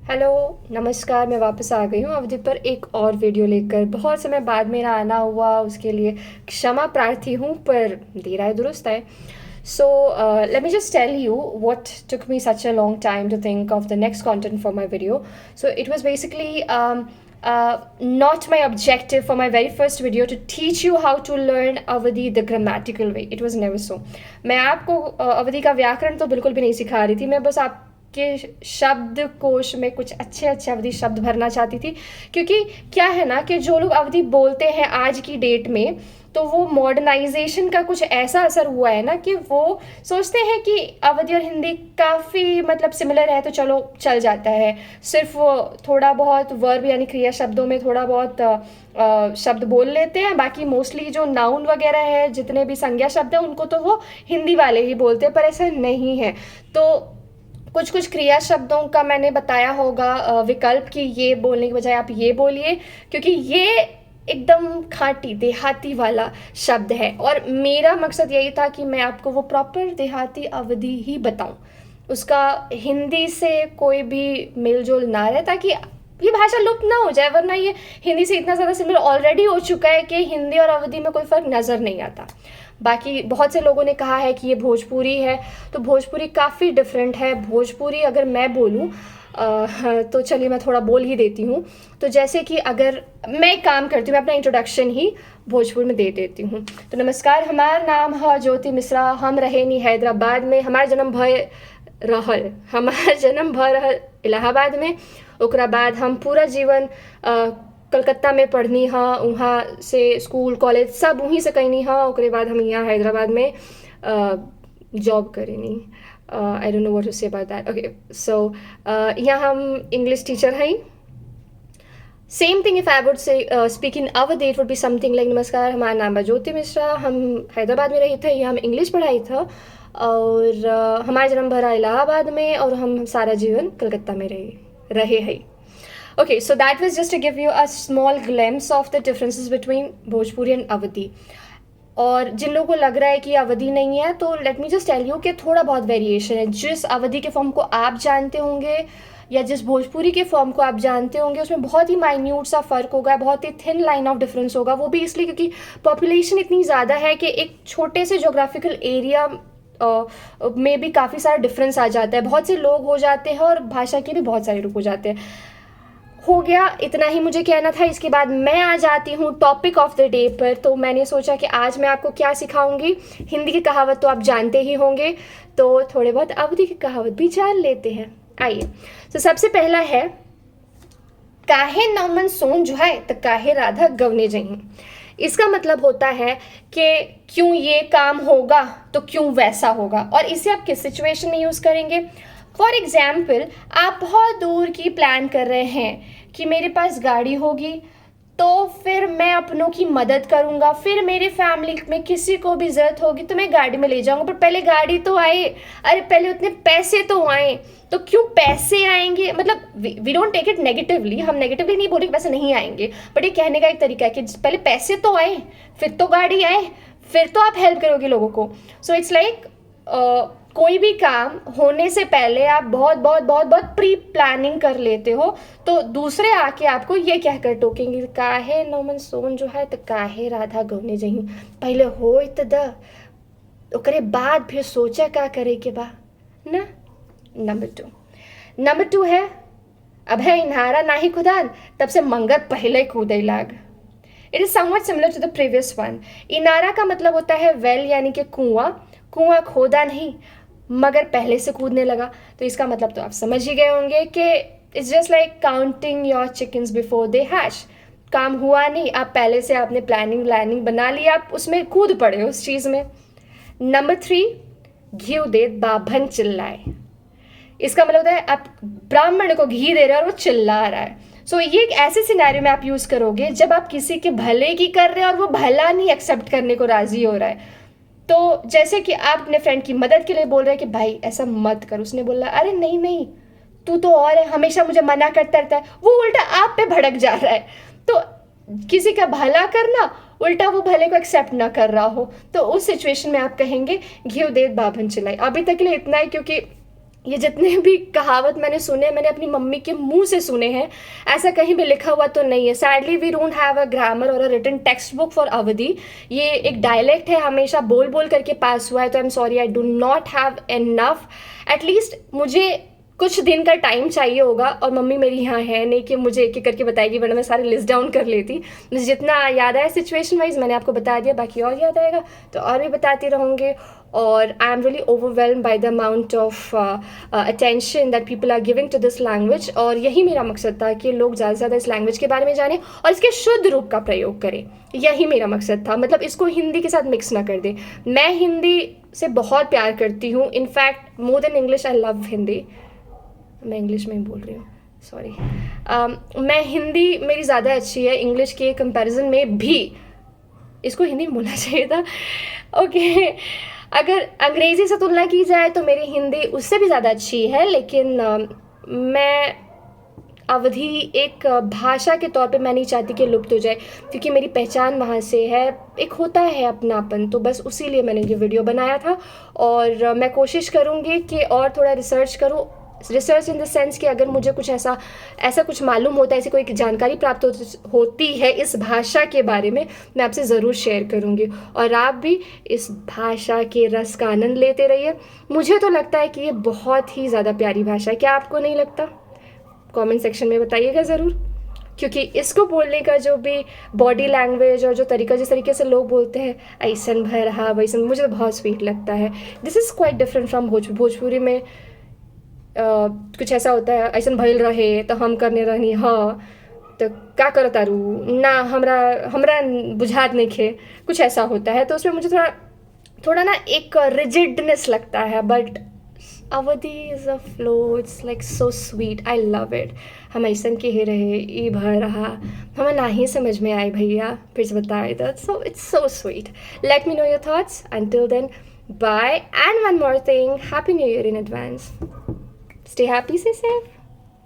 Hello, नमस्कार। मैं वापस आ गई हूँ अवधि पर एक और वीडियो लेकर। बहुत समय बाद मेरा आना हुआ, उसके लिए क्षमा प्रार्थी हूँ, पर देर आए दुरुस्त आए। So let me just tell you what took me such a long time to think of the next content for my video. So it was basically not my objective for my very first video to teach you how to learn Awadhi the grammatical way. It was never so. मैं आपको अवधि का व्याकरण तो बिल्कुल भी नहीं सिखा रही थी। मैं बस आपके शब्दकोश में कुछ अच्छे अच्छे अवधि शब्द भरना चाहती थी, क्योंकि क्या है ना कि जो लोग अवधि बोलते हैं आज की डेट में, तो वो मॉडर्नाइजेशन का कुछ ऐसा असर हुआ है ना कि वो सोचते हैं कि अवधि और हिंदी काफ़ी मतलब सिमिलर है, तो चलो चल जाता है। सिर्फ वो थोड़ा बहुत वर्ब यानी क्रिया शब्दों में थोड़ा बहुत शब्द बोल लेते हैं, बाकी मोस्टली जो नाउन वगैरह है, जितने भी संज्ञा शब्द हैं, उनको तो वो हिंदी वाले ही बोलते हैं, पर ऐसा नहीं है। तो कुछ कुछ क्रिया शब्दों का मैंने बताया होगा विकल्प कि ये बोलने की बजाय आप ये बोलिए, क्योंकि ये एकदम खाँटी देहाती वाला शब्द है, और मेरा मकसद यही था कि मैं आपको वो प्रॉपर देहाती अवधि ही बताऊं, उसका हिंदी से कोई भी मेल जोल ना रहे, ताकि ये भाषा लुप्त ना हो जाए। वरना ये हिंदी से इतना ज़्यादा सिमिलर ऑलरेडी हो चुका है कि हिंदी और अवधि में कोई फ़र्क नज़र नहीं आता। बाकी बहुत से लोगों ने कहा है कि ये भोजपुरी है, तो भोजपुरी काफ़ी डिफरेंट है। भोजपुरी अगर मैं बोलूँ तो चलिए मैं थोड़ा बोल ही देती हूँ। तो जैसे कि अगर मैं एक काम करती हूँ, मैं अपना इंट्रोडक्शन ही भोजपुर में दे देती हूँ। तो नमस्कार, हमारा नाम है ज्योति मिश्रा, हम रहे नी हैदराबाद में, हमारा जन्म भय रहल इलाहाबाद में। ओकरा बाद हम पूरा जीवन कलकत्ता में पढ़नी हाँ, वहाँ से स्कूल कॉलेज सब वहीं से कैनी हाँ। ओकरे बाद हम यहाँ हैदराबाद में जॉब करेनी। I don't know what to say about that. Okay, so यहाँ हम English teacher हैं। Same thing if I would say speak in Awadhi, it would be something like नमस्कार, हमारा नाम है ज्योति मिश्रा, हम हैदराबाद में रही थे, यहाँ हम इंग्लिश पढ़ाई था, और हमारा जन्म भरा इलाहाबाद में, और हम सारा जीवन कलकत्ता में रहे हैं। Okay, so that was just to give you a small glimpse of the differences between Bhojpuri and Awadhi. और जिन लोगों को लग रहा है कि अवधि नहीं है, तो let me just tell you कि थोड़ा बहुत वेरिएशन है। जिस अवधि के फॉर्म को आप जानते होंगे या जिस भोजपुरी के फॉर्म को आप जानते होंगे, उसमें बहुत ही माइन्यूट सा फ़र्क होगा, बहुत ही थिन लाइन ऑफ डिफरेंस होगा। वो भी इसलिए क्योंकि पॉपुलेशन इतनी ज़्यादा है कि एक छोटे से जोग्राफिकल एरिया में भी काफ़ी सारा डिफरेंस आ जाता है। बहुत से लोग हो जाते हैं और भाषा के भी बहुत सारे रूप हो जाते हैं। हो गया, इतना ही मुझे कहना था। इसके बाद मैं आ जाती हूँ टॉपिक ऑफ द डे पर। तो मैंने सोचा कि आज मैं आपको क्या सिखाऊंगी। हिंदी की कहावत तो आप जानते ही होंगे, तो थोड़े बहुत अवधि की कहावत भी जान लेते हैं। आइए, तो सबसे पहला है, काहे नौमन सोन जो है तो काहे राधा गवने जही। इसका मतलब होता है कि क्यों ये काम होगा तो क्यों वैसा होगा, और इसे आप किस सिचुएशन में यूज़ करेंगे। फॉर एग्ज़ाम्पल, आप बहुत दूर की प्लान कर रहे हैं कि मेरे पास गाड़ी होगी तो फिर मैं अपनों की मदद करूंगा, फिर मेरे फैमिली में किसी को भी ज़रूरत होगी तो मैं गाड़ी में ले जाऊंगा, पर पहले गाड़ी तो आए, अरे पहले उतने पैसे तो आए। तो क्यों पैसे आएंगे, मतलब we don't take it negatively, हम नेगेटिवली नहीं बोले कि पैसे नहीं आएंगे, बट ये कहने का एक तरीका है कि पहले पैसे तो आए, फिर तो गाड़ी आए, फिर तो आप हेल्प करोगे लोगों को। सो इट्स लाइक कोई भी काम होने से पहले आप बहुत बहुत बहुत बहुत प्री प्लानिंग कर लेते हो, तो दूसरे आके आपको ये कहकर टोकेंगे, काहे नौमन सोन जो है तो काहे राधा गवने जही। पहले हो तो द ओकरे बाद फिर सोचा क्या करे के बा ना। नंबर टू है, अब है इन्हारा नाही खुदान तब से मंगर पहले कूदे लाग। It is somewhat similar to the previous one. इनारा का मतलब होता है वेल, यानी कि कुआं। कुआं खोदा नहीं मगर पहले से कूदने लगा, तो इसका मतलब तो आप समझ ही गए होंगे कि it's just like counting your chickens before they hash. काम हुआ नहीं, आप पहले से आपने प्लानिंग बना ली, आप उसमें कूद पड़े उस चीज़ में। नंबर 3, घी दे बाभन चिल्लाए। इसका मतलब होता है आप ब्राह्मण को घी दे रहे हो और वो चिल्ला रहा है। सो ये एक ऐसे सिनेरियो में आप यूज़ करोगे जब आप किसी के भले की कर रहे हो और वो भला नहीं एक्सेप्ट करने को राज़ी हो रहा है। तो जैसे कि आप अपने फ्रेंड की मदद के लिए बोल रहे हैं कि भाई ऐसा मत कर, उसने बोला अरे नहीं नहीं तू तो और है, हमेशा मुझे मना करता रहता है, वो उल्टा आप पे भड़क जा रहा है। तो किसी का भला करना, उल्टा वो भले को एक्सेप्ट ना कर रहा हो, तो उस सिचुएशन में आप कहेंगे घी दे बाभन चिल्लाई। अभी तक के लिए इतना ही, क्योंकि ये जितने भी कहावत मैंने सुने, मैंने अपनी मम्मी के मुंह से सुने हैं, ऐसा कहीं भी लिखा हुआ तो नहीं है। Sadly we don't have a grammar और a written text book for Awadhi. ये एक डायलेक्ट है, हमेशा बोल बोल करके पास हुआ है, तो I am sorry, I do not have enough. At least मुझे कुछ दिन का टाइम चाहिए होगा, और मम्मी मेरी यहाँ है नहीं कि मुझे एक एक करके बताएगी, वरना मैं सारे लिस्ट डाउन कर लेती। मुझे जितना याद आया सिचुएशन वाइज मैंने आपको बता दिया, बाकी और याद आएगा तो और भी बताती रहूँगी। और I am really overwhelm by the amount of attention that people are giving to this language. और यही मेरा मकसद था कि लोग ज़्यादा से ज़्यादा इस लैंग्वेज के बारे में जानें और इसके शुद्ध रूप का प्रयोग करें। यही मेरा मकसद था, मतलब इसको हिंदी के साथ मिक्स ना कर दे। मैं हिंदी से बहुत प्यार करती हूँ, in fact more than English I love Hindi. मैं इंग्लिश में ही बोल रही हूँ, सॉरी। मैं हिंदी मेरी ज़्यादा अच्छी है इंग्लिश के कंपैरिजन में भी। इसको हिंदी में बोलना चाहिए था, ओके। अगर अंग्रेज़ी से तुलना की जाए तो मेरी हिंदी उससे भी ज़्यादा अच्छी है, लेकिन मैं अवधी एक भाषा के तौर पे मैं नहीं चाहती कि लुप्त हो जाए, क्योंकि मेरी पहचान वहाँ से है। एक होता है अपनापन, तो बस उसी लिए मैंने ये वीडियो बनाया था। और मैं कोशिश करूँगी कि और थोड़ा रिसर्च करूँ, रिसर्च इन द सेंस कि अगर मुझे कुछ ऐसा कुछ मालूम होता है, ऐसी कोई जानकारी प्राप्त होती है इस भाषा के बारे में, मैं आपसे ज़रूर शेयर करूँगी। और आप भी इस भाषा के रस का आनंद लेते रहिए। मुझे तो लगता है कि ये बहुत ही ज़्यादा प्यारी भाषा है, क्या आपको नहीं लगता? कमेंट सेक्शन में बताइएगा ज़रूर, क्योंकि इसको बोलने का जो भी बॉडी लैंग्वेज और जो तरीका, जिस तरीके से लोग बोलते हैं ऐसन भय रहा वैसन, मुझे तो बहुत स्वीट लगता है। This is quite different from Bhojpuri में कुछ ऐसा होता है, ऐसन भइल रहे तो हम करने रहनी, हाँ तो क्या करो तारू ना, हमरा बुझात नहीं खे, कुछ ऐसा होता है। तो उसमें मुझे थोड़ा ना एक रिजिडनेस लगता है, बट अवधि is a flow, it's like so sweet, I love it. हम ऐसन के ही रहे, ई भर रहा, हमें ना ही समझ में आए भैया, फिर से बताए that, so it's so sweet. Let me know your thoughts, until then, bye, and one more thing, happy new year in advance. Stay happy, stay safe.